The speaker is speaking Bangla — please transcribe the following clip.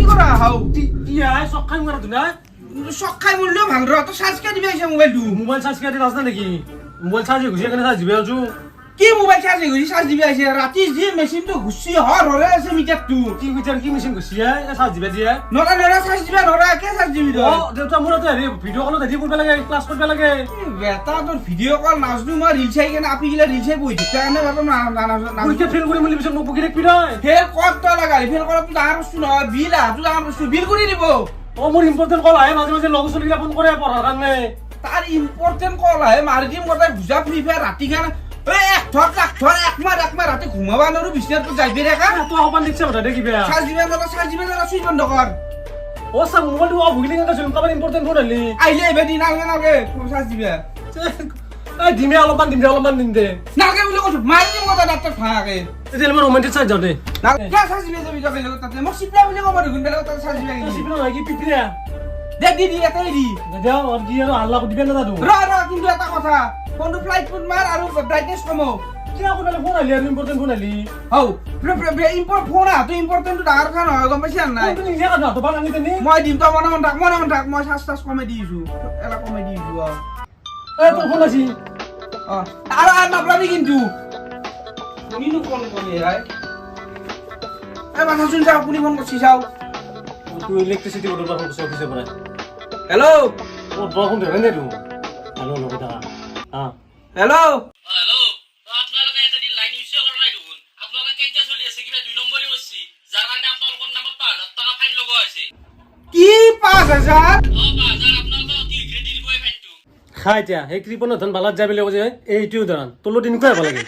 কি করা হাও কি আয় শখ খাই মারা তুই না শখ খাই বললেও ভাঙ র তো সার্চ করে দিবি এসে মোবাইলটো মোবাইল চার্জ করে রাস্তা নাকি মোবাইল চার্জ ঘুষি এখানে চার্জ দিবে আছো কি মোবাইল চার্জ করি চার্জ দিবি এসে রাতি যে মেশিনটো ঘুষি হরে আছে মিটারটো কি বিচার কি মেশিন ঘুষি চার্জ দিবে দিয়ে নরা নরা চার্জ দিবি নরা কে চার্জ দিবি তো ও দেউতা মোর তো হেৰি ভিডিও কল দেখি কৰিব লাগে ক্লাছ কৰিব লাগে বেটা তোর ভিডিও কল নাজনু মই রিল চাই কেনে আপি গিলা রিল চাই বই দিতে কারণে বাবা না না কুইকে ফেল কৰি মিলি পিছত মোক বকি দেখ পিৰাই ফেল কত লাগা ফেল করা তুই ডাঙৰ বস্তু নহয় বিল তুই ডাঙৰ বস্তু বিল কৰি দিব ও মোৰ ইম্পৰ্টেন্ট কল আহে মাজে মাজে লগ চলিগিলা ফোন কৰে পঢ়াৰ কাৰণে তার ইম্পর্টেন্ট কল আহে মারি দিম কথা বুঝা ফ্রি ফায়ার রাতি খান এক ধর একমার রাতে ঘুমাবা নরু বিছনাত তো যাইবে রে কা তো অপমান দিছে কথা দেখিবে চার্জ দিবে না সুইচ বন্ধ কর ও সব মোবাইলটো অফ হৈ গলি কাছে কাবাৰ ইম্পৰ্টেন্ট ফোন আলি আইলে এবে নালগে চার্জ দিবে এই দিমে অলপমান দিম দে নালগে বলে কৈছো মারি দিম কথা ডাক্তার ফাঁকে তেতিয়াহ'লে মই ৰোমান্টিক চাৰ্জ যাওঁ দে না কে চার্জ দিবে যাবি যাবি তাতে মই সিপলা বলে কব দেখুন বেলে তাতে চার্জ দিবে চিপিনো হয় কি পিপিৰা দেখ দি এটাই দি দেও আর কি আৰু হাল্লা দিবে না দাদু র কিন্তু এটা কথা ফোনটো ফ্লাইট মোড মার আৰু ব্রাইটনেস কমো কি আপোনালে ফোন আলি আৰু ইম্পৰ্টেন্ট ফোন আলি হও ইম্পর্ট ফোন তো ইম্পর্টেন্ট ডাঙৰ খান হয় গম পাইছ নাই তুমি নিজে কথা তো বানানি তেনি মই দিম তো মন থাক মই সাজ কমে দিছো এলা কমে দিছো এই তোর ফোন আছে আর নাপলাবি কিন্তু শুনিনো কোন কোনে ভাই এই মাথা শুন যাও কোনি ফোন করছিস যাও তুই ইলেকট্রিসিটি বড় ফোন করছিস অফিসে পড়ে হ্যালো ও বড় ফোন ধরে নে তুই হ্যালো লগটা হ্যাঁ হ্যালো হ্যালো আপোনালোকে এটা দিন লাইন ইউজ কৰা নাই দেখোন আপোনালোকে কেইটা চলি আছে কিবা 2 নম্বৰে হৈছে যাৰ কাৰণে আপোনালোকৰ নামত 5000 টকা ফাইন লগোৱা হৈছে কি 5000 5000 আপোনালোকে অতি শীঘ্ৰে দি দিব এই ফাইনটো খাই এতিয়া সেই কৃপণৰ ধন বালাত যাই বুলি কৈছে এইটোও ধৰণ তোলো দিন কৈ হ'ব লাগে